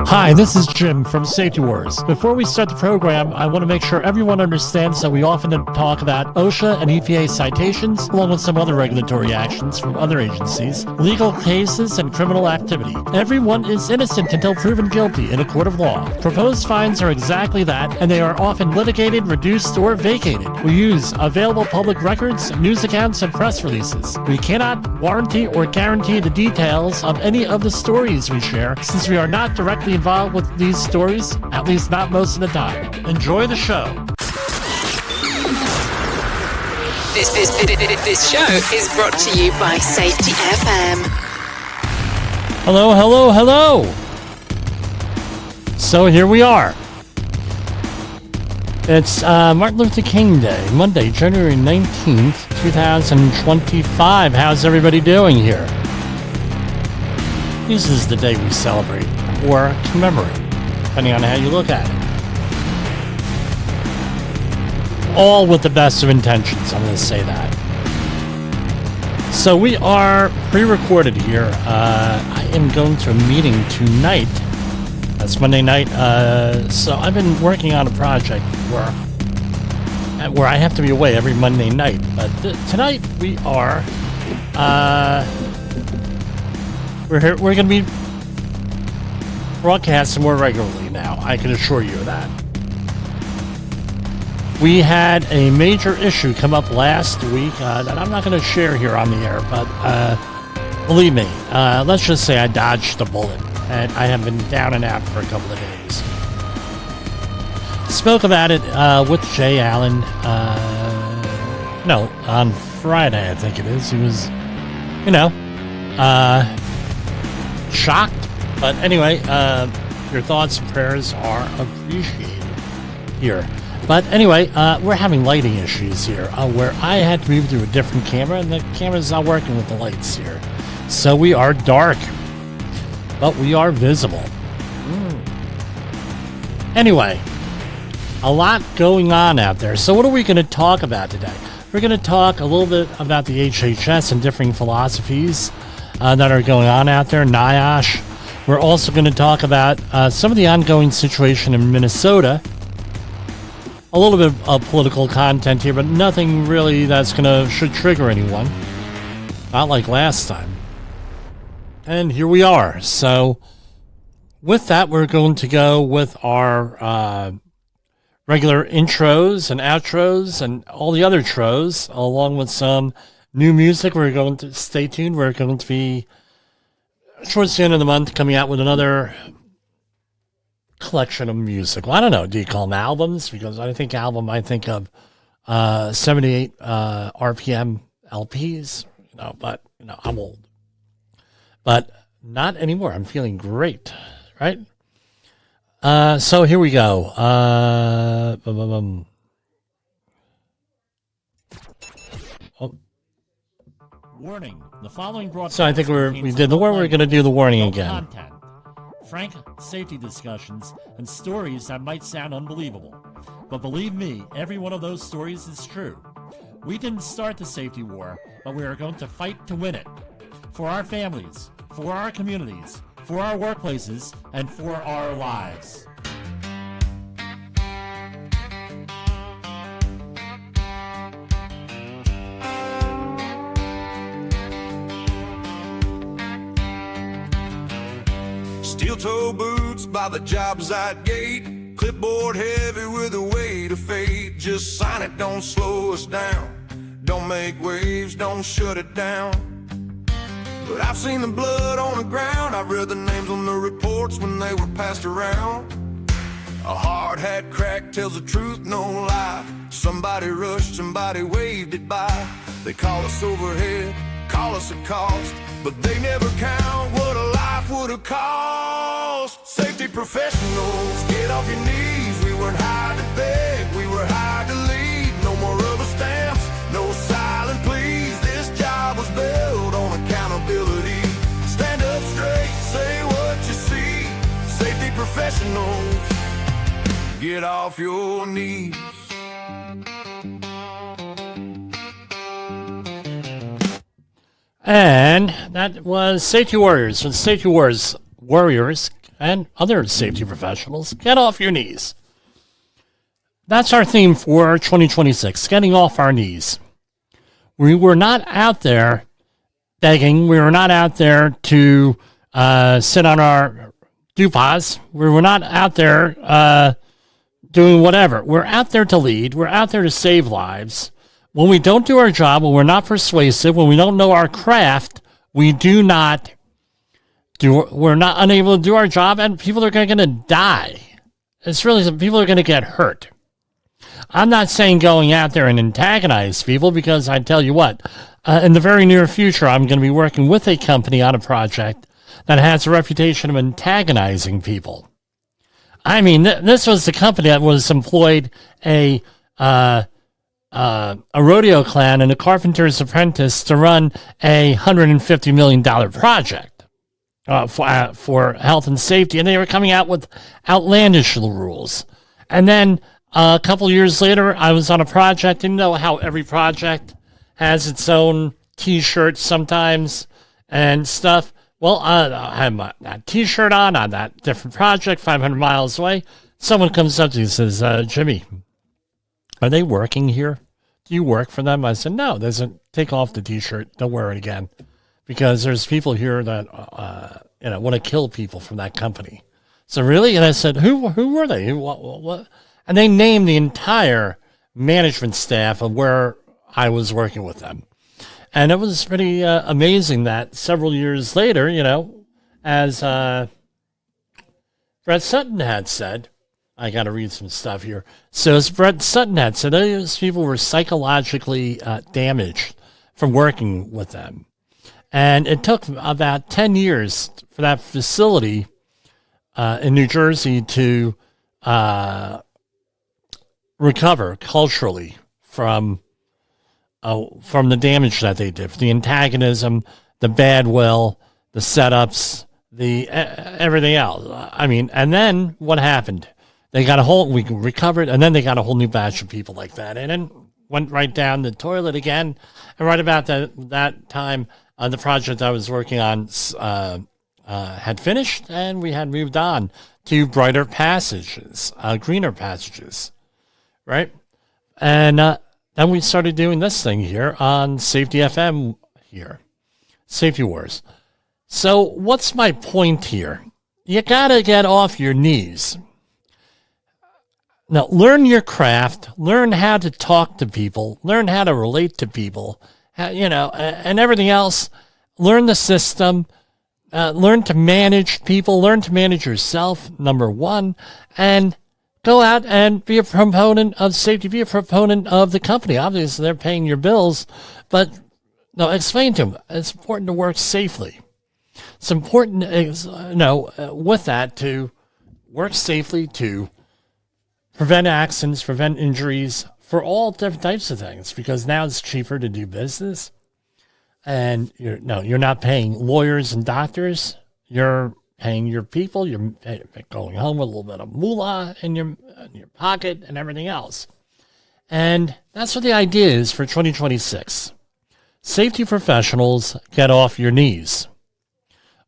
Hi, this is Jim from Safety Wars. Before we start the program, I want to make sure everyone understands that we often talk about OSHA and EPA citations, along with some other regulatory actions from other agencies, legal cases, and criminal activity. Everyone is innocent until proven guilty in a court of law. Proposed fines are exactly that, and they are often litigated, reduced, or vacated. We use available public records, news accounts, and press releases. We cannot warranty or guarantee the details of any of the stories we share, since we are not directly involved with these stories, at least not most of the time. Enjoy the show. This show is brought to you by Safety FM. Hello, hello, hello. So here we are. It's Martin Luther King Day, Monday, January 19th, 2025. How's everybody doing here? This is the day we celebrate or commemorate, depending on how you look at it. All with the best of intentions, I'm going to say that. So we are pre-recorded here. I am going to a meeting tonight. That's Monday night. So I've been working on a project where I have to be away every Monday night. But tonight we are... We're going to be broadcasting more regularly now, I can assure you of that. We had a major issue come up last week that I'm not going to share here on the air, but believe me, let's just say I dodged the bullet, and I have been down and out for a couple of days. Spoke about it with jayallen, on Friday, I think it is. He was, shocked. But anyway, your thoughts and prayers are appreciated here. But anyway, we're having lighting issues here where I had to move to a different camera, and the camera's not working with the lights here. So we are dark, but we are visible. Anyway, a lot going on out there. So what are we going to talk about today? We're going to talk a little bit about the HHS and differing philosophies that are going on out there, NIOSH. We're also going to talk about some of the ongoing situation in Minnesota. A little bit of political content here, but nothing really that's should trigger anyone. Not like last time. And here we are. So with that, we're going to go with our regular intros and outros and all the other tros, along with some new music. We're going to stay tuned. We're going to be towards the end of the month coming out with another collection of music. Well, I don't know. Do you call them albums? Because I think of 78 RPM LPs. But I'm old. But not anymore. I'm feeling great, right? So here we go. Warning. The following broadcast. So I think we did the warning. We're going to do the warning again. Content, frank safety discussions, and stories that might sound unbelievable. But believe me, every one of those stories is true. We didn't start the safety war, but we are going to fight to win it. For our families, for our communities, for our workplaces, and for our lives. Steel-toe boots by the job site gate, clipboard heavy with the weight of fate. Just sign it, don't slow us down. Don't make waves, don't shut it down. But I've seen the blood on the ground, I've read the names on the reports when they were passed around. A hard hat crack tells the truth, no lie. Somebody rushed, somebody waved it by. They call us overhead, call us a cost, but they never count what a life would have cost. Safety professionals, get off your knees. We weren't hired to beg, we were hired to lead. No more rubber stamps, no silent pleas. This job was built on accountability. Stand up straight, say what you see. Safety professionals, get off your knees. And that was Safety Warriors from Safety Wars Warriors and other safety professionals, get off your knees. That's our theme for 2026, getting off our knees. We were not out there begging. We were not out there to sit on our dupas. We were not out there doing whatever. We're out there to lead. We're out there to save lives. When we don't do our job, when we're not persuasive, when we don't know our craft, we're not unable to do our job, and people are going to die. People are going to get hurt. I'm not saying going out there and antagonize people, because I tell you what, in the very near future, I'm going to be working with a company on a project that has a reputation of antagonizing people. I mean, this was the company that was employed a rodeo clown and a carpenter's apprentice to run a $150 million project for health and safety, and they were coming out with outlandish rules. And then a couple years later, I was on a project. You know how every project has its own T-shirt sometimes and stuff. Well, I had that T-shirt on that different project, 500 miles away. Someone comes up to me and says, Jimmy, are they working here? Do you work for them? I said, no. They said, take off the T-shirt. Don't wear it again. Because there's people here that want to kill people from that company. So really? And I said, who were they? What? And they named the entire management staff of where I was working with them. And it was pretty amazing that several years later, as Brett Sutton had said, I got to read some stuff here. So as Brett Sutton had said, those people were psychologically damaged from working with them. And it took about 10 years for that facility in New Jersey to recover culturally from the damage that they did, the antagonism, the bad will, the setups, the everything else. I mean, and then what happened? We recovered, and then they got a whole new batch of people like that, and then went right down the toilet again. And right about that time, the project I was working on had finished, and we had moved on to brighter passages, greener passages, right? And then we started doing this thing here on Safety FM here, Safety Wars. So what's my point here? You got to get off your knees. Now, learn your craft, learn how to talk to people, learn how to relate to people, and everything else. Learn the system, learn to manage people, learn to manage yourself, number one, and go out and be a proponent of safety, be a proponent of the company. Obviously, they're paying your bills, but explain to them, it's important to work safely. It's important, with that, to work safely, to prevent accidents, prevent injuries, for all different types of things, because now it's cheaper to do business. And you're not paying lawyers and doctors. You're paying your people. You're going home with a little bit of moolah in your pocket and everything else. And that's what the idea is for 2026. Safety professionals, get off your knees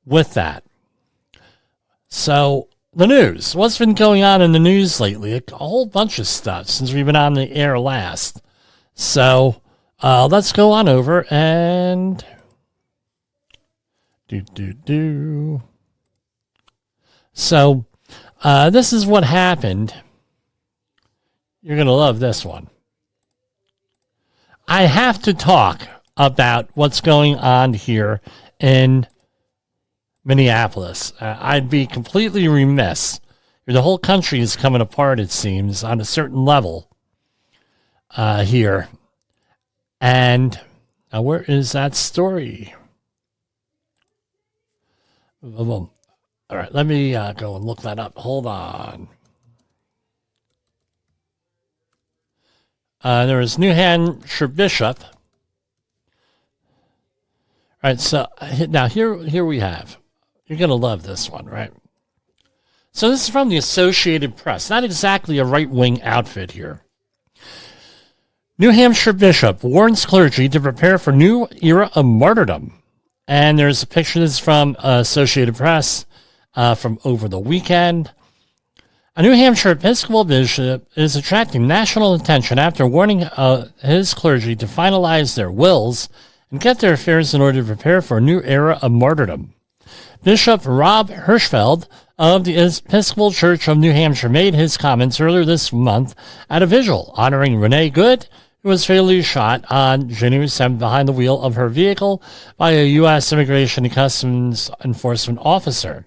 with that. So the news. What's been going on in the news lately? A whole bunch of stuff since we've been on the air last. So let's go on over and So this is what happened. You're going to love this one. I have to talk about what's going on here in Minneapolis. I'd be completely remiss. The whole country is coming apart, it seems, on a certain level here. And where is that story? All right, let me go and look that up. Hold on. There is New Hampshire Bishop. All right, so now here we have. You're going to love this one, right? So this is from the Associated Press. Not exactly a right-wing outfit here. New Hampshire Bishop warns clergy to prepare for new era of martyrdom. And there's a picture that's from Associated Press. from over the weekend. A New Hampshire Episcopal bishop is attracting national attention after warning his clergy to finalize their wills and get their affairs in order to prepare for a new era of martyrdom. Bishop Rob Hirschfeld of the Episcopal Church of New Hampshire made his comments earlier this month at a vigil honoring Renee Good, who was fatally shot on January 7th behind the wheel of her vehicle by a U.S. Immigration and Customs Enforcement officer.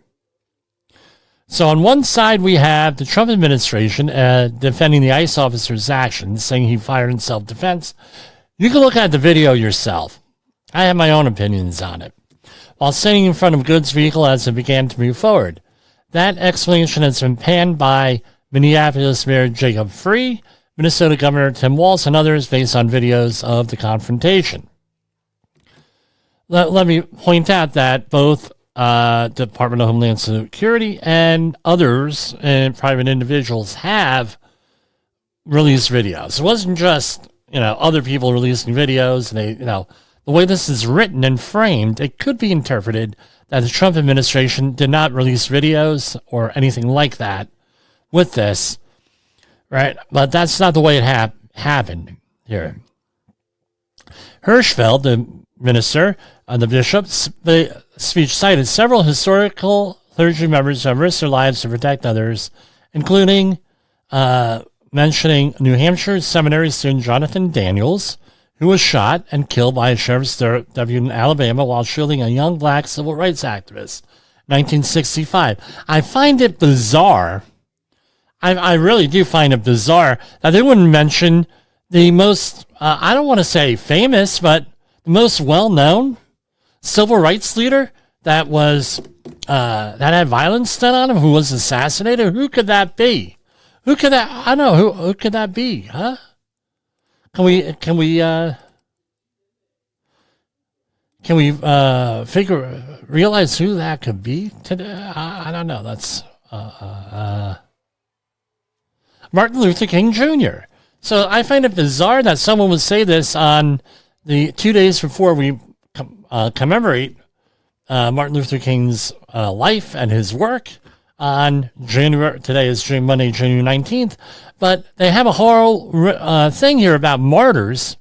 So on one side, we have the Trump administration defending the ICE officer's actions, saying he fired in self-defense. You can look at the video yourself. I have my own opinions on it. While sitting in front of Good's vehicle as it began to move forward. That explanation has been panned by Minneapolis Mayor Jacob Free, Minnesota Governor Tim Walz, and others based on videos of the confrontation. Let me point out that both Department of Homeland Security and others and private individuals have released videos. It wasn't just, other people releasing videos. And they, the way this is written and framed, it could be interpreted that the Trump administration did not release videos or anything like that with this, right? But that's not the way it happened here. Hirschfeld, the minister, the bishop's speech cited several historical clergy members who have risked their lives to protect others, including mentioning New Hampshire seminary student Jonathan Daniels, who was shot and killed by a sheriff's deputy in Alabama while shielding a young black civil rights activist, 1965. I find it bizarre. I really do find it bizarre that they wouldn't mention the most, I don't want to say famous, but the most well-known civil rights leader that was that had violence done on him, who was assassinated. Who could that be? Who could that? I don't know who could that be? Huh? Can we realize who that could be today? I don't know. That's Martin Luther King Jr. So I find it bizarre that someone would say this on the 2 days before we commemorate Martin Luther King's life and his work on today is Monday, January 19th, but they have a whole thing here about martyrs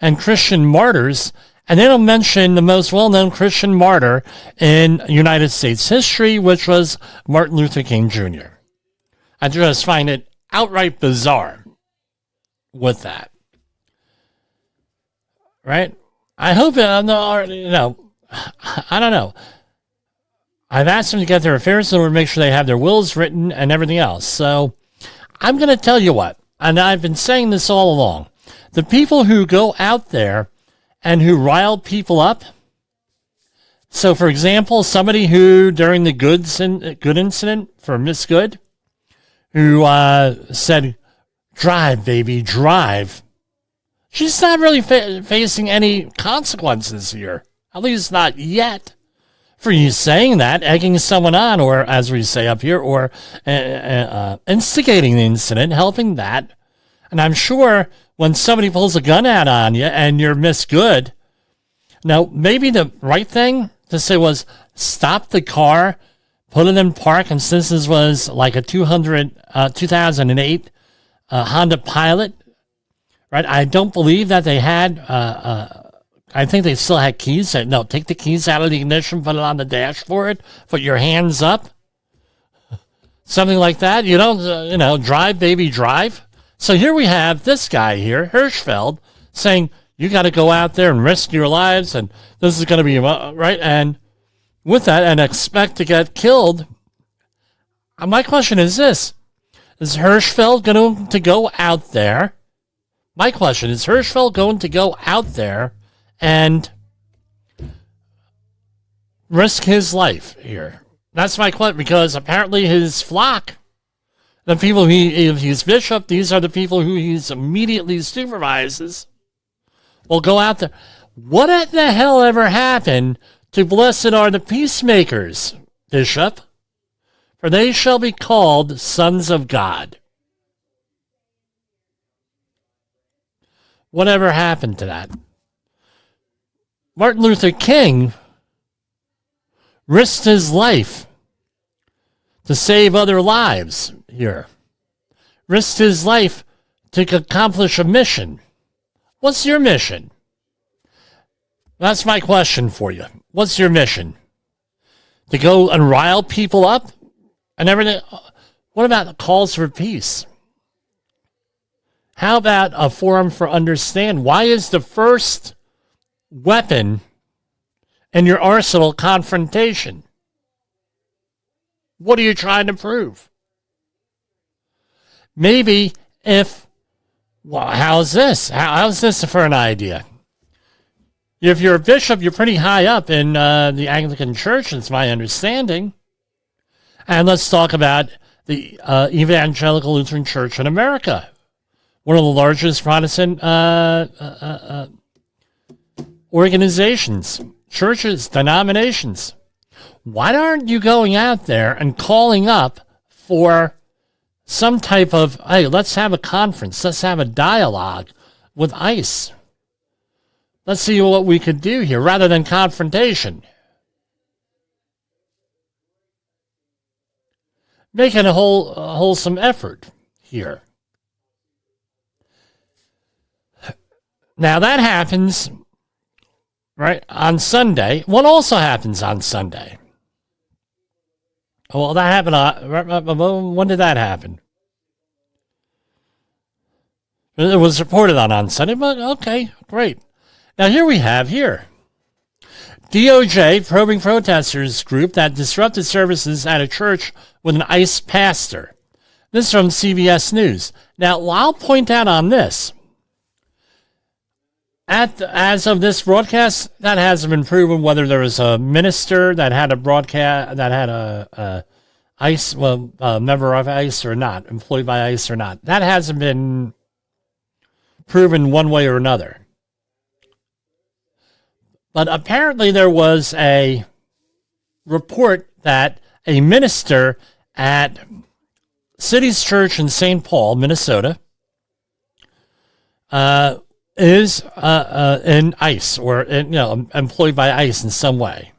and Christian martyrs, and they don't mention the most well-known Christian martyr in United States history, which was Martin Luther King Jr. I just find it outright bizarre with that. Right? I hope, I don't know. I've asked them to get their affairs in order to make sure they have their wills written and everything else. So I'm going to tell you what, and I've been saying this all along. The people who go out there and who rile people up. So, for example, somebody who, during the Good incident for Miss Good, who said, "Drive, baby, drive." She's not really facing any consequences here, at least not yet, for you saying that, egging someone on, or as we say up here, or instigating the incident, helping that. And I'm sure when somebody pulls a gun out on you and you're Miss Good, now maybe the right thing to say was stop the car, put it in park, and since this was like a 2008 Honda Pilot, right? I don't believe that they had, I think they still had keys. No, take the keys out of the ignition, put it on the dashboard, put your hands up. Something like that. You don't, drive, baby, drive. So here we have this guy here, Hirschfeld, saying, you got to go out there and risk your lives, and this is going to be, right? And with that, and expect to get killed. My question is this. Is Hirschfeld going to go out there? My question is Hirschfeld going to go out there and risk his life here? That's my question, because apparently his flock, the people if he's bishop, these are the people who he's immediately supervises, will go out there. What the hell ever happened to blessed are the peacemakers, bishop? For they shall be called sons of God. Whatever happened to that? Martin Luther King risked his life, to save other lives here. Risked his life to accomplish a mission. What's your mission? That's my question for you. What's your mission? To go and rile people up and everything? What about the calls for peace? How about a forum for understand? Why is the first weapon in your arsenal confrontation? What are you trying to prove? Maybe if, well, how's this? How's this for an idea? If you're a bishop, you're pretty high up in the Anglican Church, it's my understanding. And let's talk about the Evangelical Lutheran Church in America. One of the largest Protestant organizations, churches, denominations. Why aren't you going out there and calling up for some type of, hey, let's have a conference, let's have a dialogue with ICE. Let's see what we could do here, rather than confrontation. Making a wholesome effort here. Now that happens, right, on Sunday. What also happens on Sunday? Well, that happened when did that happen? It was reported on Sunday, but okay, great. Now here we have DOJ probing protesters group that disrupted services at a church with an ICE pastor. This is from CBS News. Now, I'll point out on this. As of this broadcast, that hasn't been proven whether there was a minister that had a broadcast, that had a ICE, a member of ICE or not, employed by ICE or not. That hasn't been proven one way or another. But apparently there was a report that a minister at City's Church in St. Paul, Minnesota, is in ICE or employed by ICE in some way.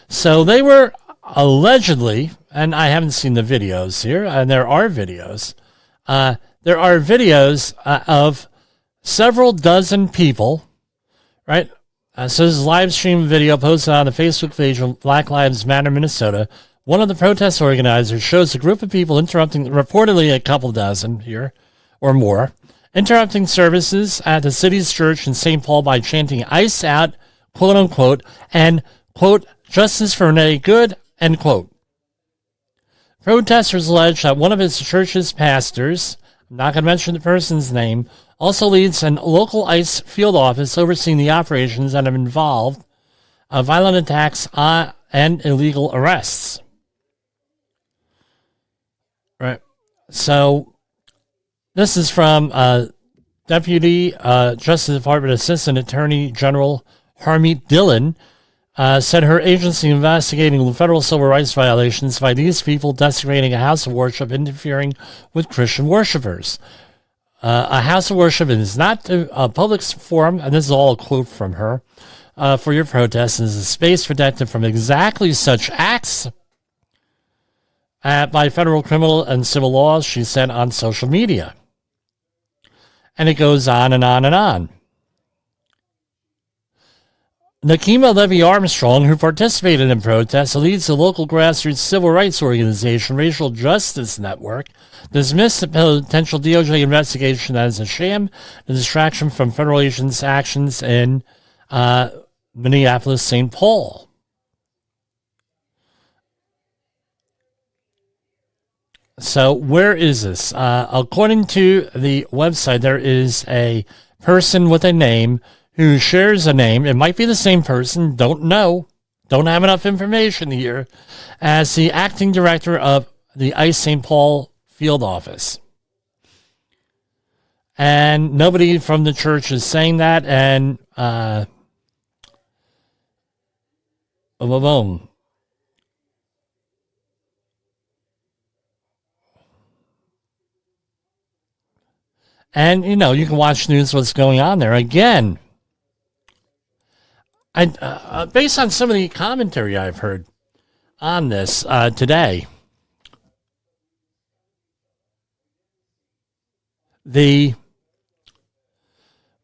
So they were allegedly, and I haven't seen the videos here, and there are videos. There are videos of several dozen people, right? So this is a live stream video posted on the Facebook page of Black Lives Matter Minnesota. One of the protest organizers shows a group of people interrupting, reportedly a couple dozen here or more, interrupting services at the city's church in St. Paul by chanting ICE out, quote unquote, and, quote, justice for Renee Good, end quote. Protesters allege that one of his church's pastors, I'm not going to mention the person's name, also leads a local ICE field office overseeing the operations that have involved violent attacks and illegal arrests. Right. So this is from Deputy Justice Department Assistant Attorney General Harmeet Dillon, said her agency investigating federal civil rights violations by these people desecrating a house of worship, interfering with Christian worshipers. A house of worship is not a public forum, and this is all a quote from her, for your protests, is a space protected from exactly such acts by federal criminal and civil laws, she said on social media. And it goes on and on and on. Nakima Levy-Armstrong, who participated in protests, leads the local grassroots civil rights organization Racial Justice Network, dismissed the potential DOJ investigation as a sham, a distraction from federal agents' actions in Minneapolis, St. Paul. So where is this? According to the website, there is a person with a name who shares a name. It might be the same person, don't know, don't have enough information here, as the acting director of the ICE St. Paul field office. And nobody from the church is saying that, and boom. And, you can watch news what's going on there. Again, based on some of the commentary I've heard on this today,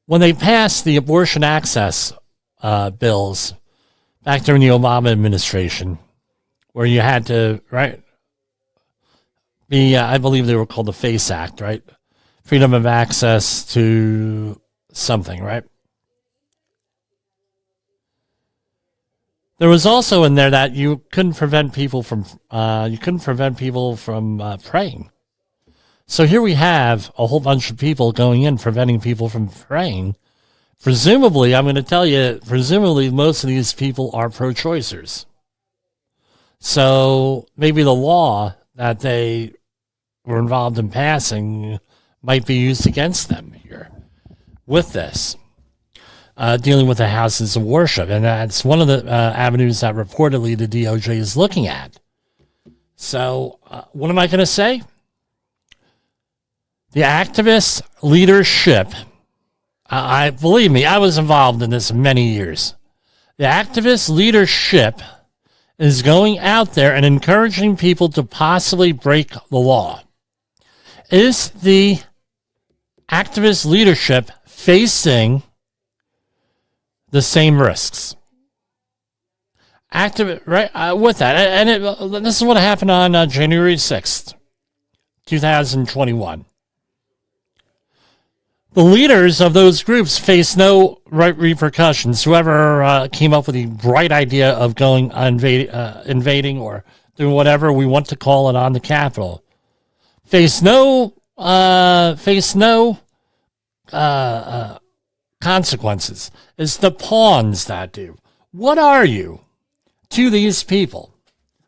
when they passed the abortion access bills back during the Obama administration, where you had to, right, I believe they were called the FACE Act, right? Freedom of access to something, right? There was also in there that you couldn't prevent people from praying. So here we have a whole bunch of people going in preventing people from praying. Presumably, I'm going to tell you, most of these people are pro-choicers. So maybe the law that they were involved in passing might be used against them here with this. Dealing with the houses of worship. And that's one of the avenues that reportedly the DOJ is looking at. So what am I going to say? The activist leadership, believe me, I was involved in this many years. The activist leadership is going out there and encouraging people to possibly break the law. Is the activist leadership facing the same risks? With that. And this is what happened on January 6th, 2021. The leaders of those groups face no repercussions. Whoever came up with the bright idea of going invading or doing whatever we want to call it on the Capitol face no consequences. It's the pawns that do. What are you to these people?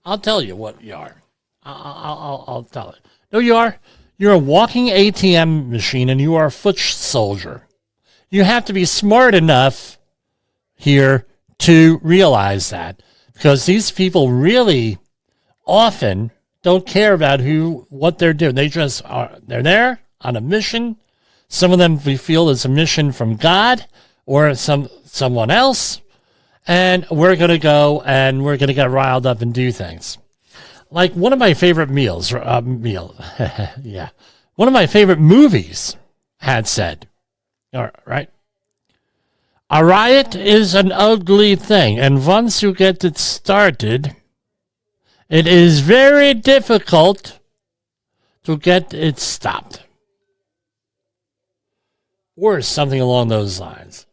I'll tell you what you are. I'll tell it. No, you are. You're a walking ATM machine and you are a foot soldier. You have to be smart enough here to realize that, because these people really often don't care about what they're doing. They're there on a mission. Some of them we feel is a mission from God or someone else, and we're going to go and we're going to get riled up and do things. Like one of my favorite yeah, one of my favorite movies had said, all right, a riot is an ugly thing, and once you get it started, it is very difficult to get it stopped. Or something along those lines.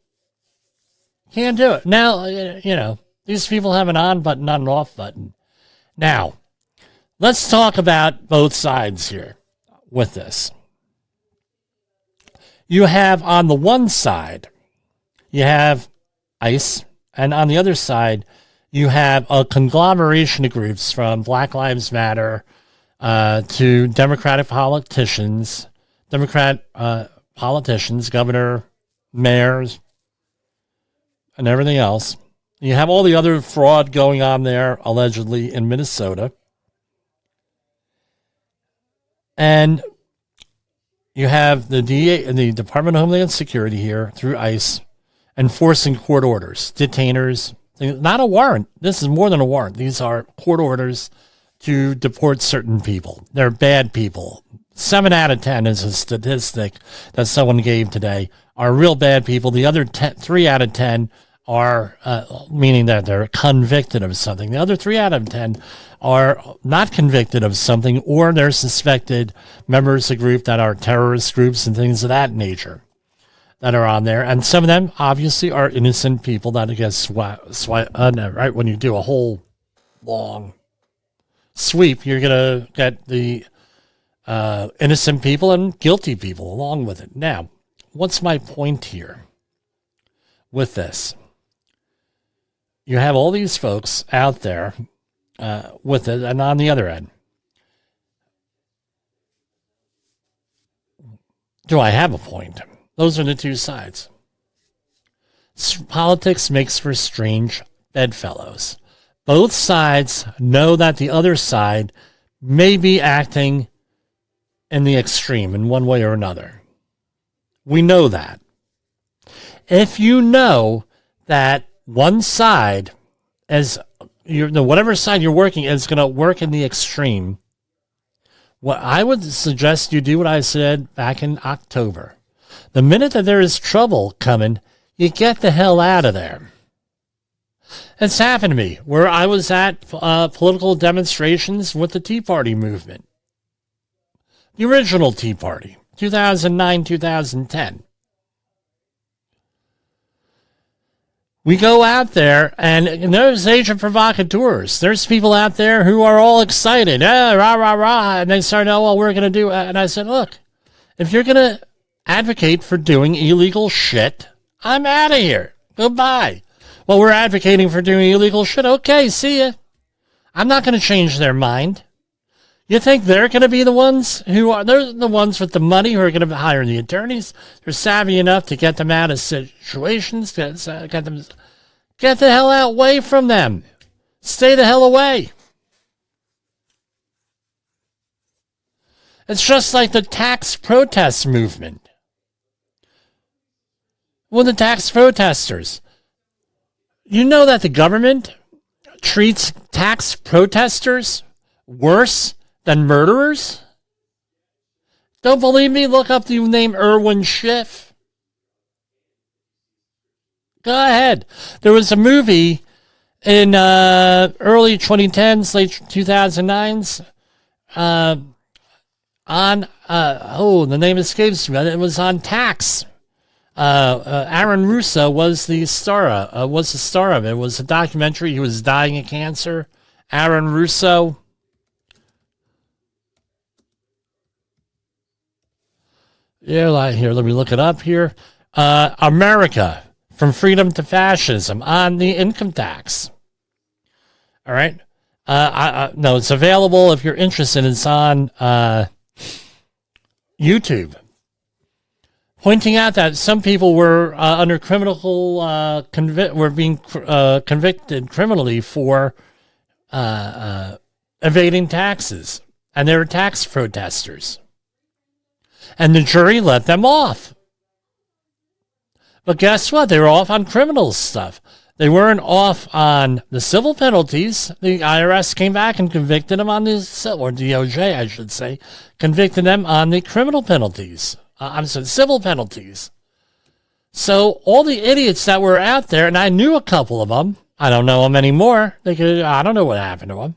Can't do it. Now, these people have an on button, not an off button. Now, let's talk about both sides here with this. You have on the one side, you have ICE, and on the other side, you have a conglomeration of groups from Black Lives Matter to Democratic politicians, governor, mayors, and everything else. You have all the other fraud going on there, allegedly, in Minnesota. And you have the DA and the Department of Homeland Security here through ICE enforcing court orders, detainers, not a warrant. This is more than a warrant. These are court orders to deport certain people. They're bad people. 7 out of 10 is a statistic that someone gave today, are real bad people. The other 3 out of 10 are, meaning that they're convicted of something. The other 3 out of 10 are not convicted of something, or they're suspected members of a group that are terrorist groups and things of that nature that are on there. And some of them obviously are innocent people that get right? When you do a whole long sweep, you're going to get the innocent people and guilty people along with it. Now, what's my point here with this? You have all these folks out there with it, and on the other end, do I have a point? Those are the two sides. Politics makes for strange bedfellows. Both sides know that the other side may be acting in the extreme in one way or another. We know that. If you know that one side, whatever side you're working is going to work in the extreme, What I would suggest you do what I said back in October. The minute that there is trouble coming, you get the hell out of there. It's happened to me where I was at political demonstrations with the Tea Party movement. The original Tea Party, 2009, 2010. We go out there, and there's agent provocateurs. There's people out there who are all excited. Rah, rah, rah. And they start, oh, well, we're going to do. And I said, look, if you're going to advocate for doing illegal shit, I'm out of here. Goodbye. Well, we're advocating for doing illegal shit. Okay, see ya. I'm not going to change their mind. You think they're going to be the ones they're the ones with the money who are going to hire the attorneys? They're savvy enough to get them out of situations, get the hell out away from them. Stay the hell away. It's just like the tax protest movement. Well, the tax protesters. You know that the government treats tax protesters worse than murderers? Don't believe me? Look up the name Irwin Schiff. Go ahead. There was a movie in early 2010s, late 2009s the name escapes me. It was on tax. Aaron Russo was the star of it. It was a documentary. He was dying of cancer. Aaron Russo. Yeah, here, let me look it up here. America, from freedom to fascism, on the income tax. All right. No, it's available if you're interested. It's on YouTube. Pointing out that some people were under were being convicted criminally for evading taxes, and they were tax protesters. And the jury let them off. But guess what? They were off on criminal stuff. They weren't off on the civil penalties. The IRS came back and convicted them on the, or DOJ, I should say, convicted them on the criminal penalties. Civil penalties. So all the idiots that were out there, and I knew a couple of them. I don't know them anymore. I don't know what happened to them.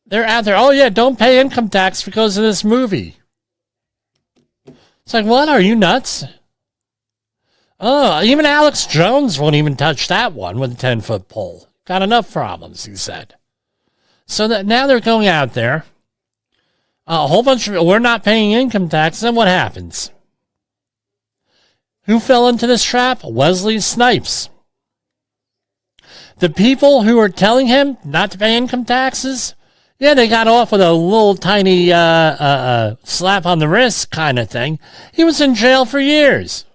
They're out there. Oh yeah, don't pay income tax because of this movie. It's like, what? Are you nuts? Oh, even Alex Jones won't even touch that one with a 10-foot pole. Got enough problems, he said. So that now they're going out there. A whole bunch of, we're not paying income tax, then what happens? Who fell into this trap? Wesley Snipes. The people who are telling him not to pay income taxes, yeah, they got off with a little tiny slap on the wrist kind of thing. He was in jail for years.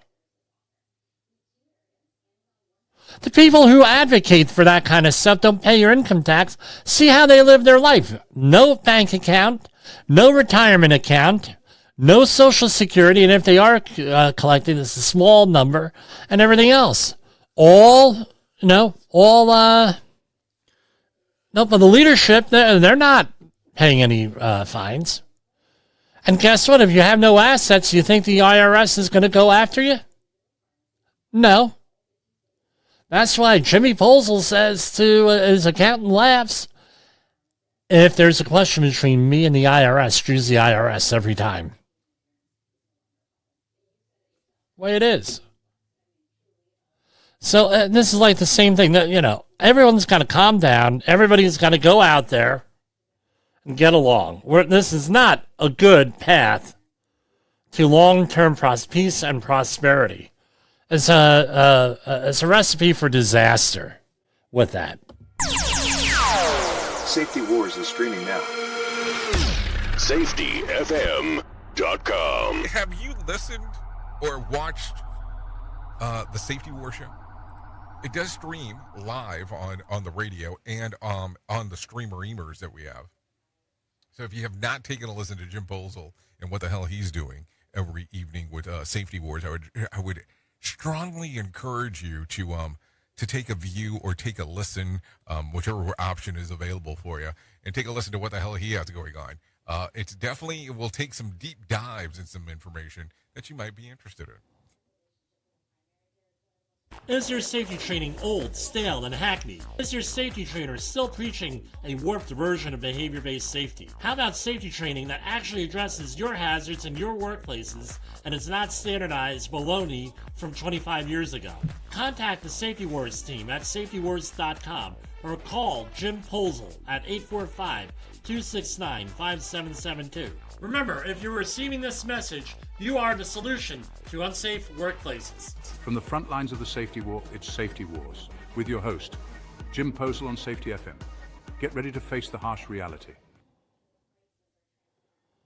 The people who advocate for that kind of stuff don't pay your income tax. See how they live their life. No bank account, no retirement account, no Social Security, and if they are collecting, it's a small number, and everything else. No, but the leadership, they're not paying any fines. And guess what? If you have no assets, you think the IRS is going to go after you? No. That's why Jimmy Posel says to his accountant, laughs, if there's a question between me and the IRS, choose the IRS every time. Way it is. So this is like the same thing that, everyone's got to calm down. Everybody's got to go out there and get along. This is not a good path to long-term peace and prosperity. It's a recipe for disaster with that. Safety Wars is streaming now. safetyfm.com. Have you listened or watched the Safety War show? It does stream live on the radio and on the streamer-emers that we have. So if you have not taken a listen to Jim Posel and what the hell he's doing every evening with Safety Wars, I would strongly encourage you to take a view or take a listen, whichever option is available for you, and take a listen to what the hell he has going on. It will take some deep dives in some information that you might be interested in. Is your safety training old, stale, and hackneyed? Is your safety trainer still preaching a warped version of behavior-based safety? How about safety training that actually addresses your hazards in your workplaces and is not standardized baloney from 25 years ago? Contact the Safety Wars team at safetywars.com or call Jim Posel at 845-269-5772. Remember, if you're receiving this message, you are the solution to unsafe workplaces. From the front lines of the safety war, it's Safety Wars, with your host, Jim Posel on Safety FM. Get ready to face the harsh reality.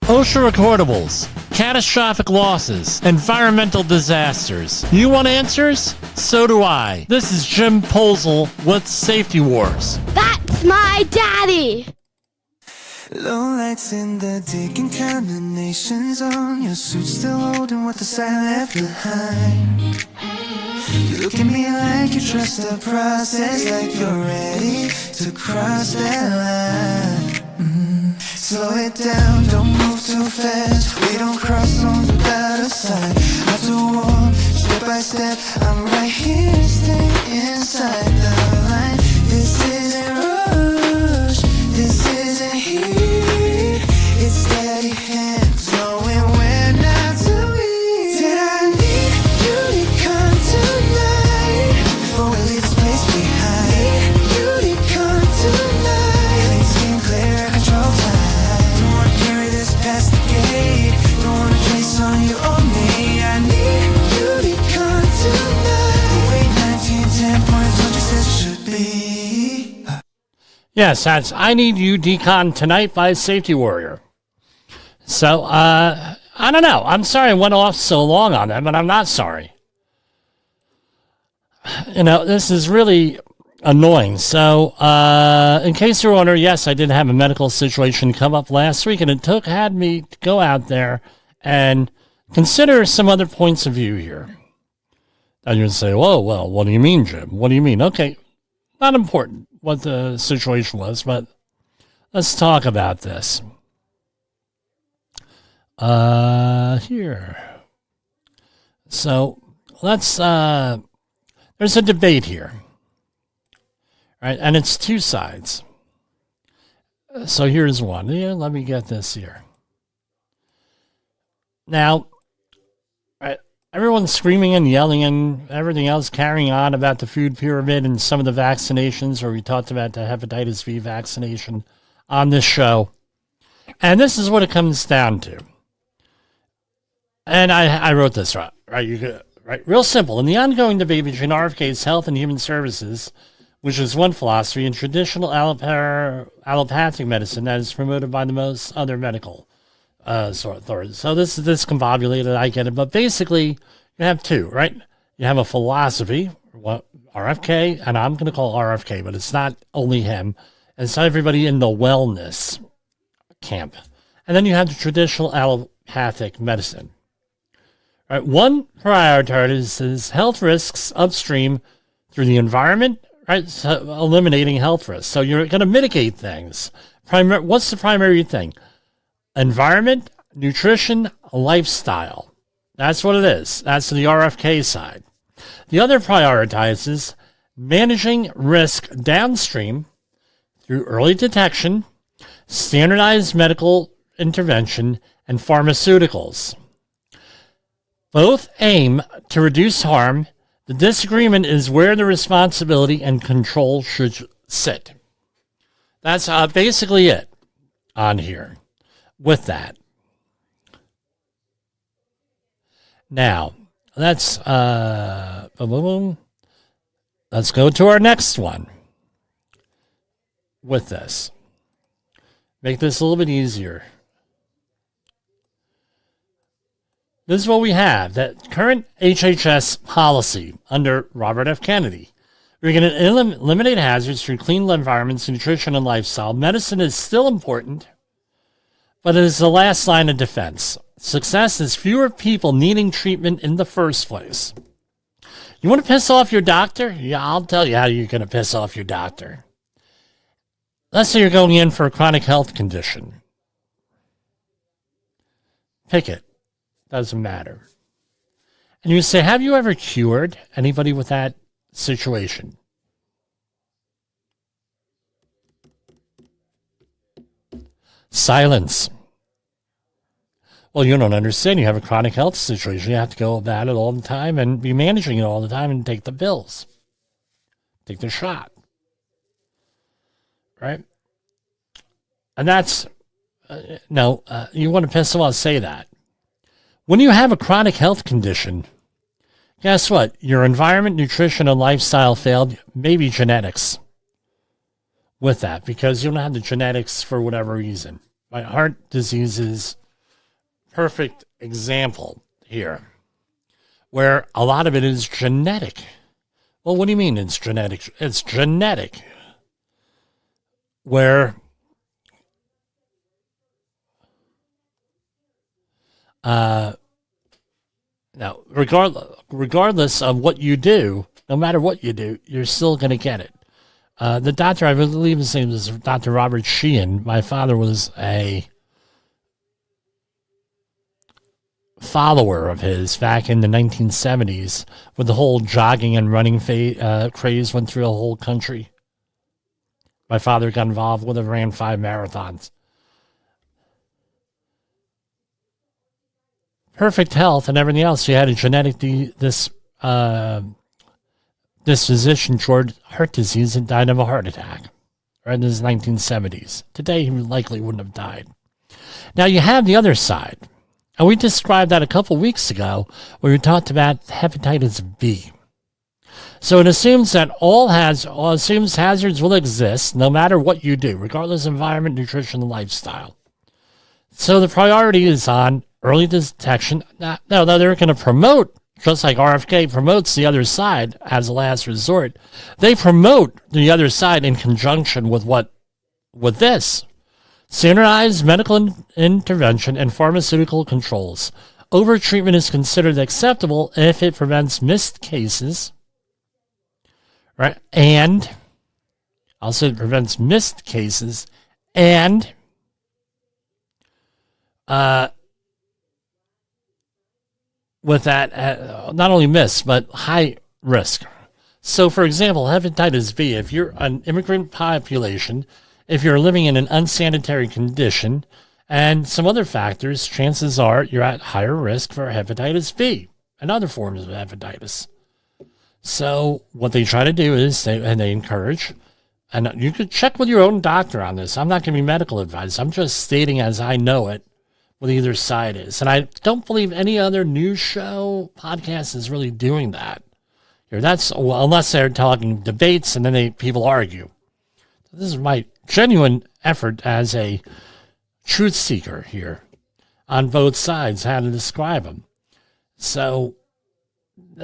OSHA recordables, catastrophic losses, environmental disasters. You want answers? So do I. This is Jim Posel with Safety Wars. That's my daddy! Low lights in the digging, contaminations on your suit, still holding what the side left behind. You look at me like you trust the process, like you're ready to cross that line. Slow it down, don't move too fast. We don't cross zones without a sign. Not too warm, step by step, I'm right here, stay inside the line. This isn't rush, this isn't heat. It's steady hands, knowing when not to be. Did I need you to come tonight before we leave this place behind? Need you to come tonight. Clean skin, clear control time. Don't wanna carry this past the gate. Don't wanna trace on you or me. I need you to come tonight. The way 1910 points on just as it should be. Yes, that's I Need You Decon Tonight by Safety Warrior. So, I don't know. I'm sorry I went off so long on that, but I'm not sorry. You know, this is really annoying. So, in case you're wondering, yes, I did have a medical situation come up last week, and it had me to go out there and consider some other points of view here. And you'd say, whoa, well, what do you mean, Jim? What do you mean? Okay, not important what the situation was, but let's talk about this. Here. So let's, there's a debate here, right? And it's two sides. So here's one. Yeah, let me get this here. Now, right, everyone's screaming and yelling and everything else carrying on about the food pyramid and some of the vaccinations, or we talked about the hepatitis B vaccination on this show. And this is what it comes down to. And I wrote this right. Right, real simple. In the ongoing debate between RFK's Health and Human Services, which is one philosophy, and traditional allopathic medicine that is promoted by the most other medical authorities. So this is discombobulated, I get it. But basically, you have two, right? You have a philosophy, RFK, and I'm going to call RFK, but it's not only him. It's not everybody in the wellness camp. And then you have the traditional allopathic medicine. Right, one prioritizes health risks upstream through the environment, right? So eliminating health risks. So you're going to mitigate things. What's the primary thing? Environment, nutrition, lifestyle. That's what it is. That's the RFK side. The other prioritizes managing risk downstream through early detection, standardized medical intervention, and pharmaceuticals. Both aim to reduce harm. The disagreement is where the responsibility and control should sit. That's basically it on here with that. Now, let's go to our next one with this. Make this a little bit easier. This is what we have, that current HHS policy under Robert F. Kennedy. We're going to eliminate hazards through clean environments, nutrition, and lifestyle. Medicine is still important, but it is the last line of defense. Success is fewer people needing treatment in the first place. You want to piss off your doctor? Yeah, I'll tell you how you're going to piss off your doctor. Let's say you're going in for a chronic health condition. Pick it. Doesn't matter. And you say, have you ever cured anybody with that situation? Silence. Well, you don't understand. You have a chronic health situation. You have to go about it all the time and be managing it all the time and take the pills. Take the shot. Right? And that's, you want to piss them off, say that. When you have a chronic health condition, guess what? Your environment, nutrition, and lifestyle failed, maybe genetics with that, because you don't have the genetics for whatever reason. My heart disease is perfect example here, where a lot of it is genetic. Well, what do you mean it's genetic? It's genetic. Where now, regardless of what you do, no matter what you do, you're still going to get it. The doctor, I believe his name is Dr. Robert Sheehan. My father was a follower of his back in the 1970s, when the whole jogging and running craze went through the whole country. My father got involved with it, ran 5 marathons. Perfect health and everything else. He had a genetic disposition toward heart disease and died of a heart attack right in his 1970s. Today, he likely wouldn't have died. Now, you have the other side. And we described that a couple weeks ago where we talked about hepatitis B. So it assumes that assumes hazards will exist no matter what you do, regardless of environment, nutrition, and lifestyle. So the priority is on early detection. Now they're going to promote, just like RFK promotes the other side as a last resort. They promote the other side in conjunction with this. Standardized medical intervention and pharmaceutical controls. Overtreatment is considered acceptable if it prevents missed cases, right? And also it prevents missed cases and with that, not only missed, but high risk. So, for example, hepatitis B, if you're an immigrant population, if you're living in an unsanitary condition, and some other factors, chances are you're at higher risk for hepatitis B and other forms of hepatitis. So what they try to do is they encourage, and you could check with your own doctor on this. I'm not giving medical advice. I'm just stating as I know it what either side is. And I don't believe any other news show podcast is really doing that. Unless they're talking debates and then people argue. This is my genuine effort as a truth seeker here on both sides, how to describe them. So,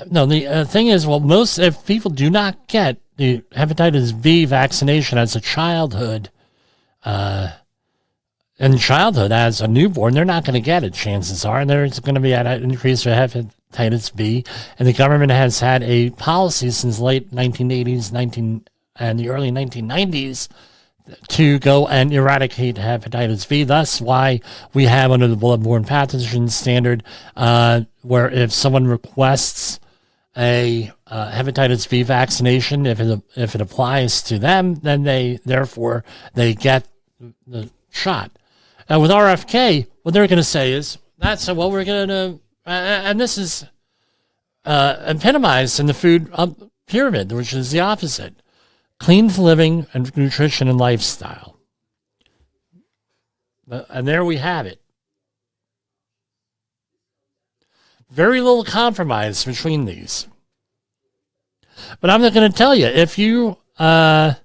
no, the thing is, if people do not get the hepatitis B vaccination as a childhood, as a newborn, they're not going to get it, chances are, and there's going to be an increase for hepatitis B, and the government has had a policy since late 1980s, and the early 1990s to go and eradicate hepatitis B. That's why we have under the bloodborne pathogen standard, where if someone requests a hepatitis B vaccination, if it applies to them, then they get the shot. Now with RFK, what they're going to say is we're going to, and this is epitomized in the food pyramid, which is the opposite. Clean living and nutrition and lifestyle. And there we have it. Very little compromise between these. But I'm not going to tell you, if you, I've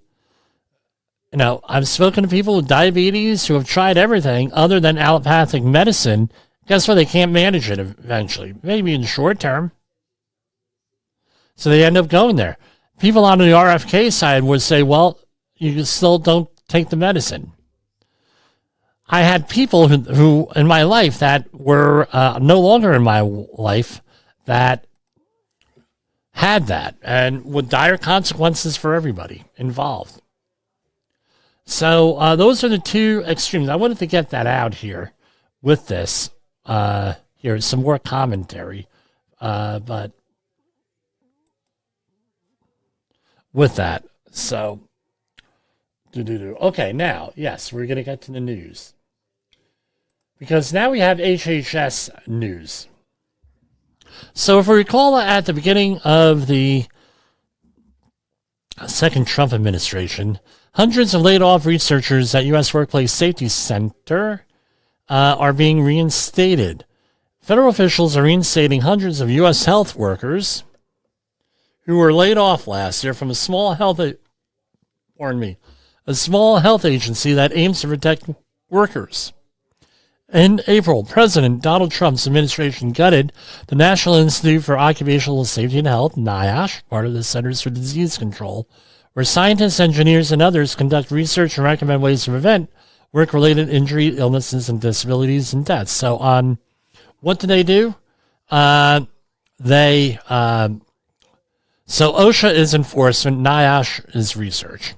spoken to people with diabetes who have tried everything other than allopathic medicine. Guess what? They can't manage it eventually, maybe in the short term. So they end up going there. People on the RFK side would say, well, you still don't take the medicine. I had people who in my life that were no longer in my life that had that, and with dire consequences for everybody involved. So those are the two extremes. I wanted to get that out here with this. Here's some more commentary, but with that. So, okay, now, yes, we're going to get to the news. Because now we have HHS news. So if we recall at the beginning of the second Trump administration, hundreds of laid-off researchers at U.S. Workplace Safety Center are being reinstated. Federal officials are reinstating hundreds of U.S. health workers who were laid off last year from a small health agency that aims to protect workers. In April, President Donald Trump's administration gutted the National Institute for Occupational Safety and Health, NIOSH, part of the Centers for Disease Control, where scientists, engineers, and others conduct research and recommend ways to prevent work-related injury, illnesses, and disabilities and deaths. So what do? So OSHA is enforcement, NIOSH is research.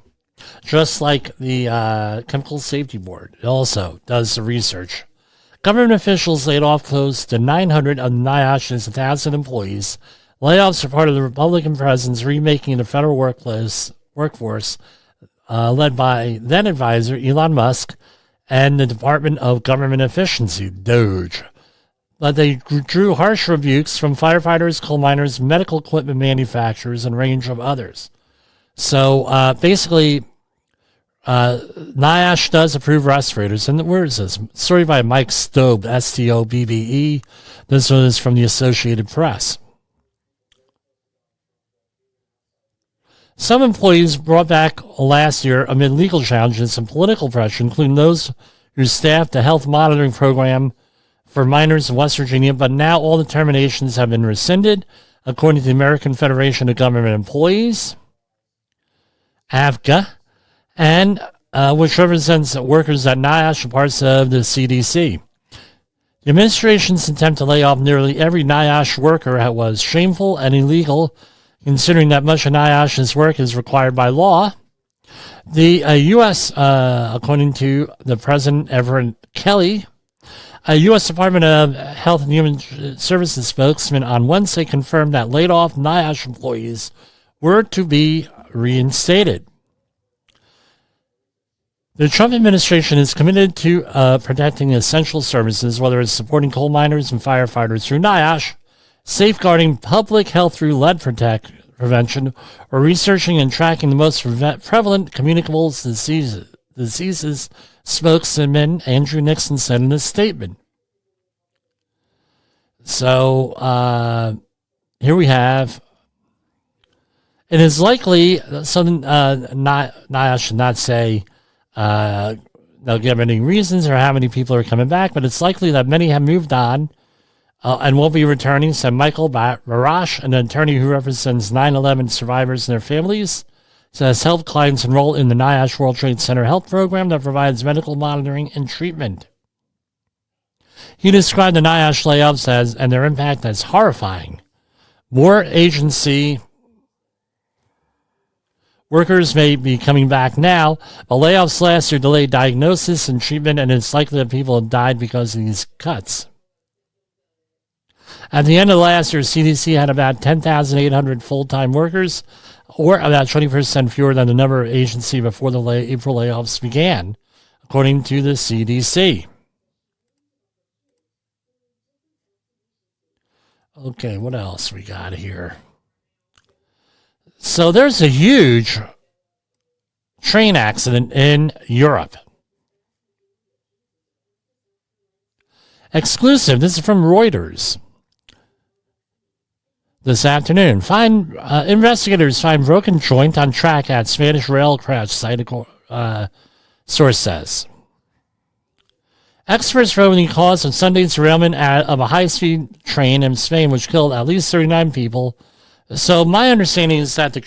Just like the Chemical Safety Board, it also does the research. Government officials laid off close to 900 of NIOSH's 1,000 employees. Layoffs are part of the Republican president's remaking of the federal workforce, led by then advisor Elon Musk and the Department of Government Efficiency, DOGE. But they drew harsh rebukes from firefighters, coal miners, medical equipment manufacturers, and a range of others. So basically, NIOSH does approve respirators. And where is this? Story by Mike Stobe, S-T-O-B-B-E. This one is from the Associated Press. Some employees brought back last year amid legal challenges and political pressure, including those who staffed the health monitoring program for miners in West Virginia, but now all the terminations have been rescinded, according to the American Federation of Government Employees, AFGA, and which represents workers at NIOSH and parts of the CDC. The administration's attempt to lay off nearly every NIOSH worker was shameful and illegal, considering that much of NIOSH's work is required by law. The U.S., according to the President Everett Kelly, a U.S. Department of Health and Human Services spokesman on Wednesday confirmed that laid-off NIOSH employees were to be reinstated. The Trump administration is committed to protecting essential services, whether it's supporting coal miners and firefighters through NIOSH, safeguarding public health through lead prevention, or researching and tracking the most prevalent communicable diseases, spokesman Andrew Nixon said in a statement. So here we have, it is likely, NIOSH should not say they'll give any reasons or how many people are coming back, but it's likely that many have moved on and won't be returning, said Michael Barash, an attorney who represents 9/11 survivors and their families, says help clients enroll in the NIOSH World Trade Center health program that provides medical monitoring and treatment. He described the NIOSH layoffs and their impact as horrifying. More agency workers may be coming back now, but layoffs last year delayed diagnosis and treatment, and it's likely that people have died because of these cuts. At the end of last year, CDC had about 10,800 full-time workers, or about 20% fewer than the number of agency before the April layoffs began, according to the CDC. Okay, what else we got here? So there's a huge train accident in Europe. Exclusive, this is from Reuters. This afternoon, investigators find broken joint on track at Spanish rail crash site, source says. Experts probe the cause of Sunday's derailment of a high-speed train in Spain, which killed at least 39 people. So my understanding is that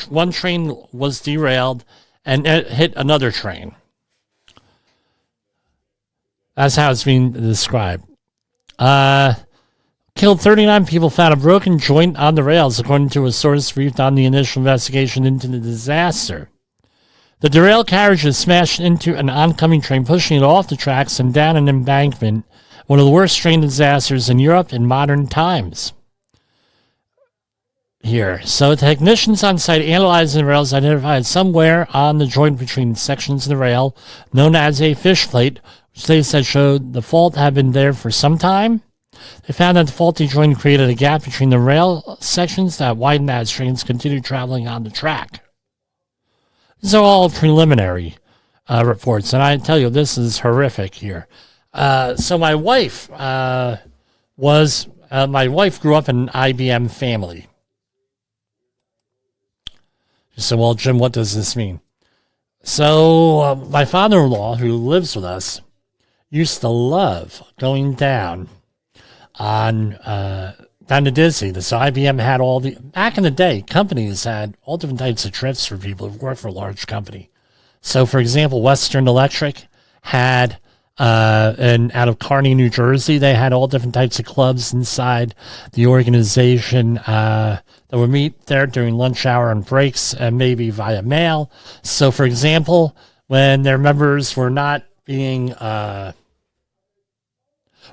one train was derailed and it hit another train. That's how it's being described. killed 39 people, found a broken joint on the rails, according to a source briefed on the initial investigation into the disaster. The derailed carriage is smashed into an oncoming train, pushing it off the tracks and down an embankment, one of the worst train disasters in Europe in modern times. Here. So technicians on site analyzed the rails, identified somewhere on the joint between sections of the rail, known as a fish plate, which they said showed the fault had been there for some time. They found that the faulty joint created a gap between the rail sections that widened as trains continued traveling on the track. These are all preliminary reports, and I tell you, this is horrific here. So my wife grew up in an IBM family. She said, well, Jim, what does this mean? So my father-in-law, who lives with us, used to love going down to Disney. So IBM had back in the day, companies had all different types of trips for people who worked for a large company. So, for example, Western Electric had, and out of Kearney, New Jersey, they had all different types of clubs inside the organization that would meet there during lunch hour and breaks, and maybe via mail. So, for example, when their members were not being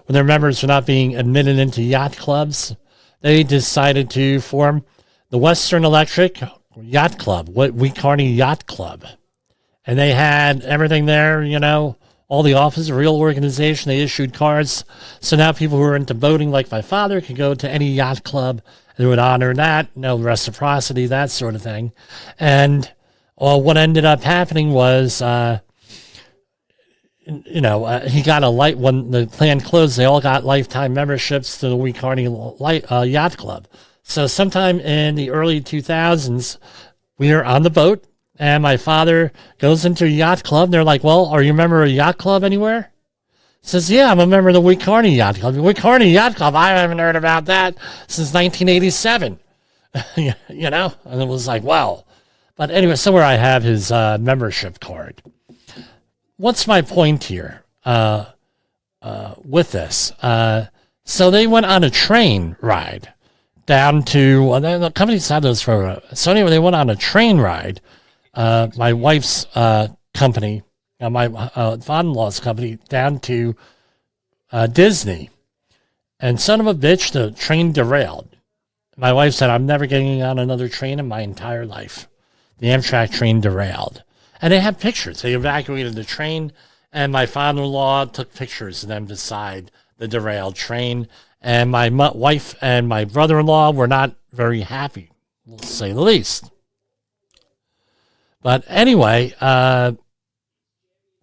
admitted into yacht clubs, they decided to form the Western Electric Yacht Club, Kearney Yacht Club. And they had everything there, all the offices, a real organization. They issued cards. So now people who are into boating, like my father, could go to any yacht club. They would honor that, no reciprocity, that sort of thing. And what ended up happening was, he got when the plan closed, they all got lifetime memberships to the Kearney Yacht Club. So sometime in the early 2000s, we were on the boat, and my father goes into a yacht club. They're like, well, are you a member of a yacht club anywhere? He says, yeah, I'm a member of the Kearney Yacht Club. Kearney Yacht Club, I haven't heard about that since 1987. And it was like, wow. But anyway, somewhere I have his membership card. What's my point here with this? So they went on a train ride down to, the companies had those for, so anyway, they went on a train ride. My wife's company, my father-in-law's company, down to Disney. And son of a bitch, the train derailed. My wife said, I'm never getting on another train in my entire life. The Amtrak train derailed. And they have pictures. They evacuated the train, and my father-in-law took pictures of them beside the derailed train. And my wife and my brother-in-law were not very happy, we'll say the least. But anyway,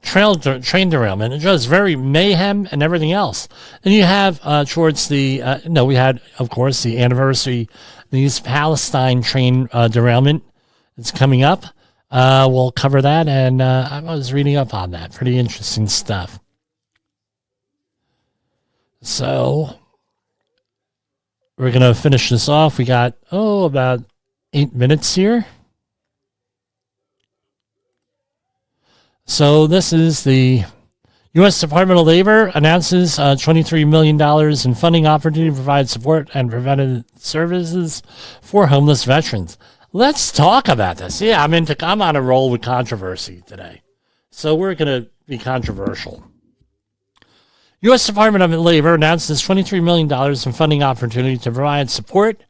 train derailment. It was very mayhem and everything else. Then you have towards we had, of course, the anniversary, the East Palestine train derailment. It's coming up. We'll cover that, and I was reading up on that. Pretty interesting stuff. So we're going to finish this off. We got, about 8 minutes here. So this is the U.S. Department of Labor announces $23 million in funding opportunity to provide support and preventative services for homeless veterans. Let's talk about this. Yeah, I'm on a roll with controversy today. So we're going to be controversial. U.S. Department of Labor announces $23 million in funding opportunity to provide support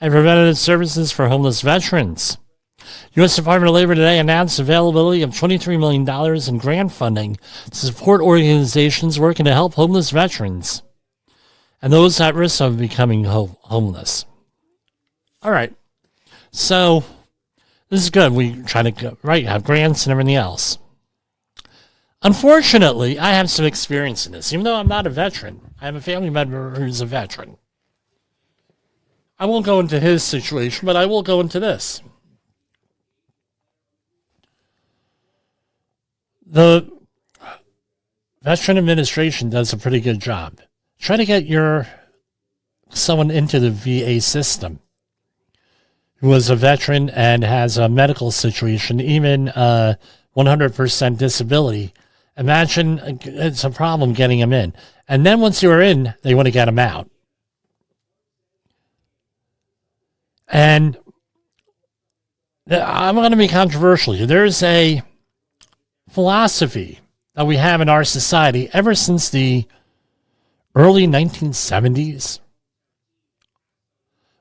and preventative services for homeless veterans. U.S. Department of Labor today announced availability of $23 million in grant funding to support organizations working to help homeless veterans and those at risk of becoming homeless. All right. So this is good. We try to have grants and everything else. Unfortunately, I have some experience in this. Even though I'm not a veteran, I have a family member who's a veteran. I won't go into his situation, but I will go into this. The Veteran Administration does a pretty good job. Try to get someone into the VA system who was a veteran and has a medical situation, even 100% disability. Imagine it's a problem getting them in. And then once you're in, they want to get them out. And I'm going to be controversial here. There's a philosophy that we have in our society ever since the early 1970s,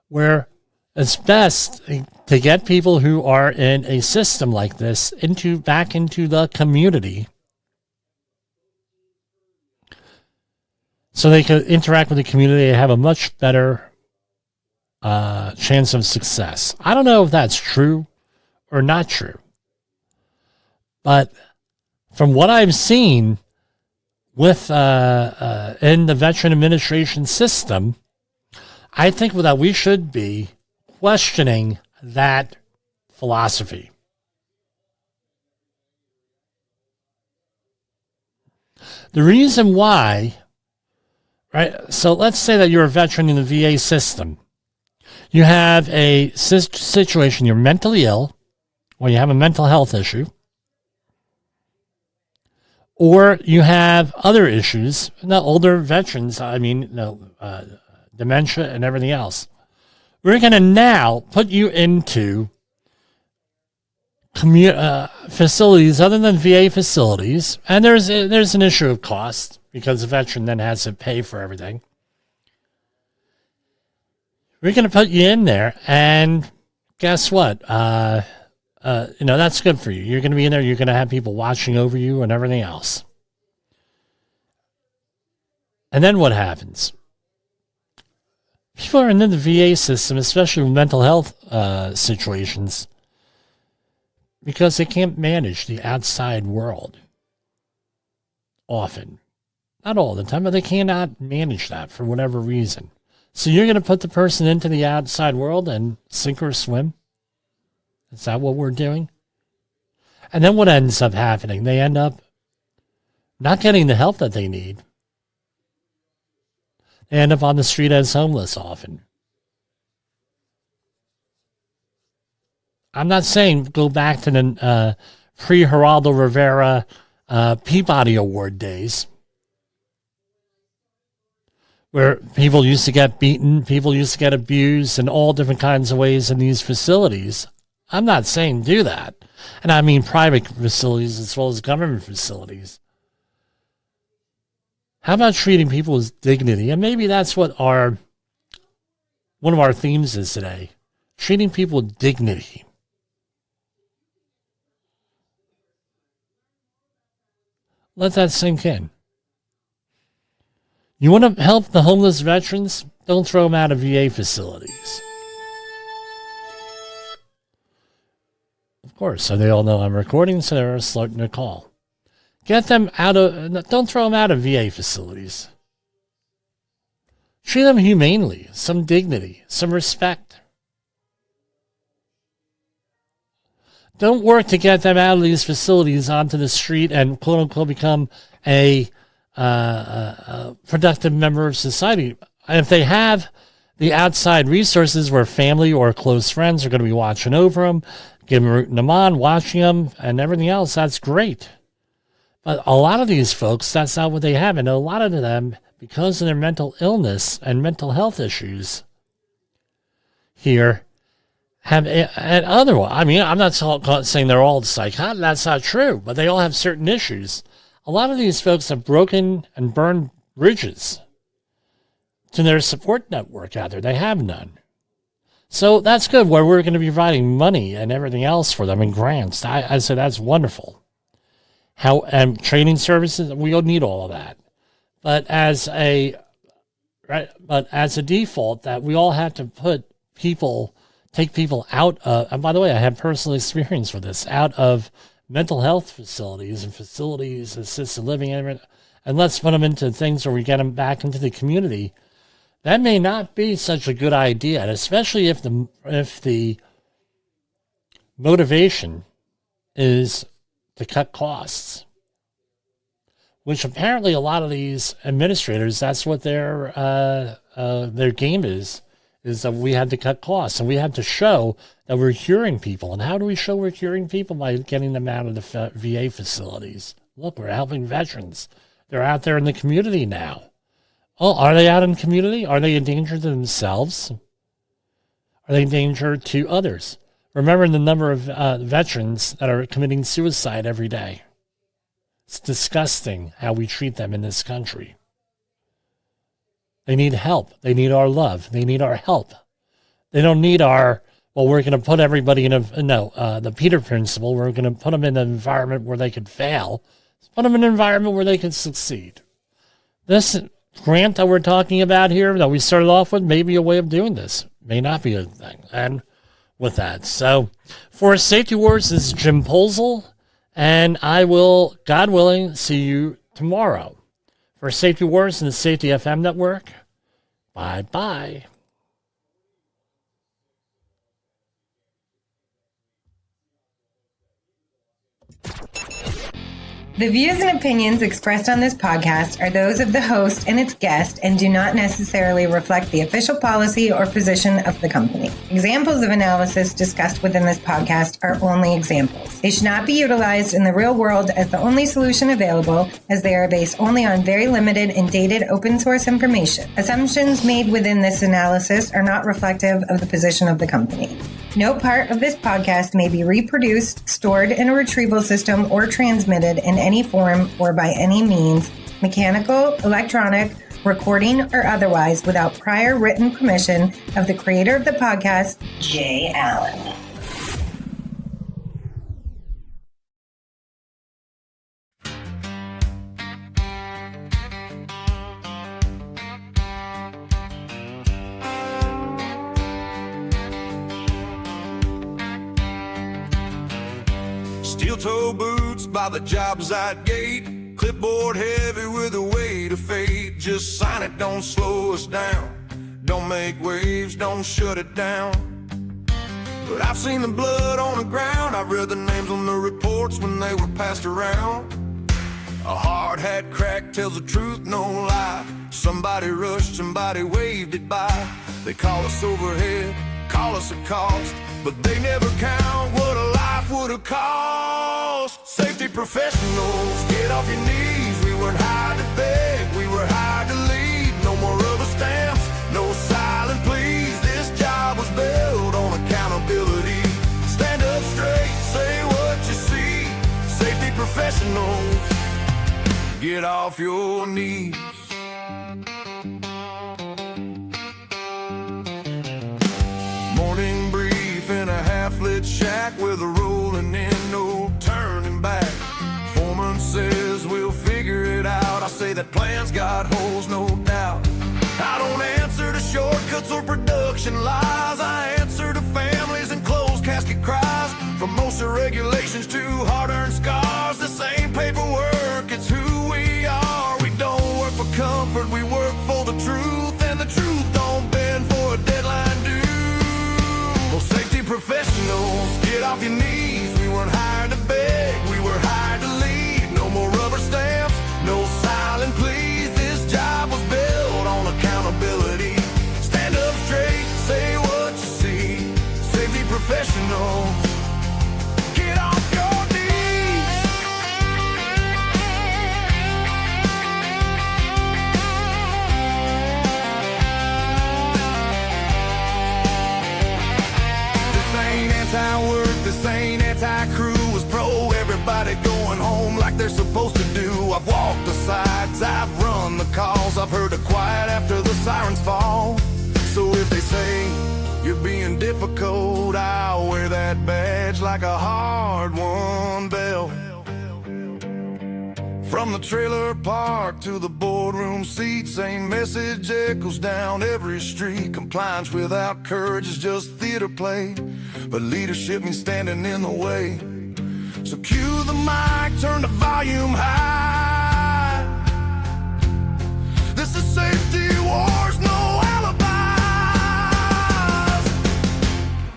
where it's best to get people who are in a system like this back into the community so they can interact with the community and have a much better chance of success. I don't know if that's true or not true, but from what I've seen with in the Veteran Administration system, I think that we should be questioning that philosophy. The reason why, right? So let's say that you're a veteran in the VA system. You have a situation, you're mentally ill, or you have a mental health issue, or you have other issues. The older veterans, dementia and everything else. We're going to now put you into facilities other than VA facilities, and there's an issue of cost because the veteran then has to pay for everything. We're going to put you in there, and guess what? That's good for you. You're going to be in there. You're going to have people watching over you and everything else. And then what happens? People are in the VA system, especially with mental health situations, because they can't manage the outside world. Often. Not all the time, but they cannot manage that for whatever reason. So you're going to put the person into the outside world and sink or swim? Is that what we're doing? And then what ends up happening? They end up not getting the help that they need. They end up on the street as homeless often. I'm not saying go back to the pre-Geraldo Rivera Peabody Award days, where people used to get beaten, people used to get abused in all different kinds of ways in these facilities. I'm not saying do that. And I mean private facilities as well as government facilities. How about treating people with dignity? And maybe that's what one of our themes is today. Treating people with dignity. Let that sink in. You want to help the homeless veterans? Don't throw them out of VA facilities. Of course, so they all know I'm recording, so they're starting to call. Get them out of, don't throw them out of VA facilities. Treat them humanely, some dignity, some respect. Don't work to get them out of these facilities onto the street and quote unquote become a productive member of society. If they have the outside resources where family or close friends are going to be watching over them, rooting them on, watching them, and everything else, that's great. But a lot of these folks, that's not what they have. And a lot of them, because of their mental illness and mental health issues here, have and other. I mean, I'm not saying they're all psychotic. That's not true. But they all have certain issues. A lot of these folks have broken and burned bridges to their support network out there. They have none. So that's good, where we're going to be providing money and everything else for them and grants. I said that's wonderful. And training services, we don't need all of that. But as a default, that we all have to take people out of, and by the way, I have personal experience with this, out of mental health facilities and facilities, assisted living, and let's put them into things where we get them back into the community. That may not be such a good idea, and especially if the motivation is to cut costs, which apparently a lot of these administrators, that's what their game is that we had to cut costs, and we had to show that we're curing people. And how do we show we're curing people? By getting them out of the VA facilities. Look, we're helping veterans. They're out there in the community now. Oh, are they out in the community? Are they a danger to themselves? Are they a danger to others? Remember the number of veterans that are committing suicide every day. It's disgusting how we treat them in this country. They need help. They need our love. They need our help. They don't need our, well, we're going to put everybody in the Peter principle. We're going to put them in an environment where they could fail. Let's put them in an environment where they can succeed. This grant that we're talking about here, that we started off with, may be a way of doing this. May not be a thing. And with that, so for Safety Wars, this is Jim Posel, and I will, God willing, see you tomorrow. For Safety Wars and the Safety FM network, bye-bye. The views and opinions expressed on this podcast are those of the host and its guest and do not necessarily reflect the official policy or position of the company. Examples of analysis discussed within this podcast are only examples. They should not be utilized in the real world as the only solution available, as they are based only on very limited and dated open source information. Assumptions made within this analysis are not reflective of the position of the company. No part of this podcast may be reproduced, stored in a retrieval system, or transmitted in any form or by any means, mechanical, electronic, recording, or otherwise, without prior written permission of the creator of the podcast, Jayallen. Steel-toe boots by the job site gate, clipboard heavy with the weight of fate. Just sign it, don't slow us down. Don't make waves, don't shut it down. But I've seen the blood on the ground, I've read the names on the reports when they were passed around. A hard hat crack tells the truth, no lie. Somebody rushed, somebody waved it by. They call us overhead, call us a cost, but they never count what a life would have cost. Safety professionals, get off your knees. We weren't hired to beg, we were hired to lead. No more rubber stamps, no silent pleas. This job was built on accountability. Stand up straight, say what you see. Safety professionals, get off your knees. Morning brief in a half-lit shack with a rolling in, no turning back. Foreman says we'll figure it out. I say that plan's got holes, no doubt. I don't answer to shortcuts or production lies. I answer to families and closed casket cries. From most regulations to hard-earned scars, this ain't paperwork, it's who we are. We don't work for comfort, we work for the truth, and the truth don't bend for a deadline due. Well, safety professionals, get off your knees. We weren't hired to beg, we were hired to lead. No more rubber stamps, no silent pleas. This job was built on accountability. Stand up straight, say what you see. Safety professionals, get off your knees. This ain't anti-work, this ain't anti-crew. It's pro everybody going home like they're supposed to do. I've walked the sides, I've run the calls, I've heard a quiet after the sirens fall. So if they say you're being difficult, I'll wear that badge like a hard-won belt. From the trailer park to the boardroom seat, same message echoes down every street. Compliance without courage is just theater play, but leadership means standing in the way. So cue the mic, turn the volume high. This is safety wars, no alibis.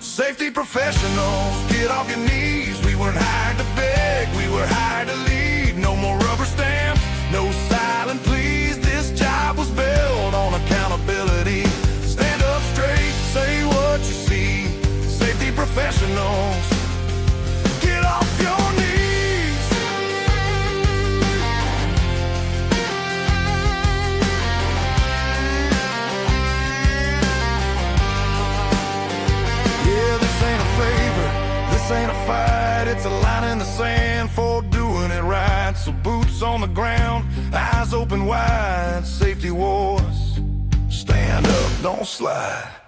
Safety professionals, get off your knees. We weren't hired to beg, we were hired to lead. No more rubber stamps, no silent pleas. This job was built on accountability. Stand up straight, say what you see. Safety professionals, get off your knees. so boots on the ground, eyes open wide, safety wars. Stand up, don't slide.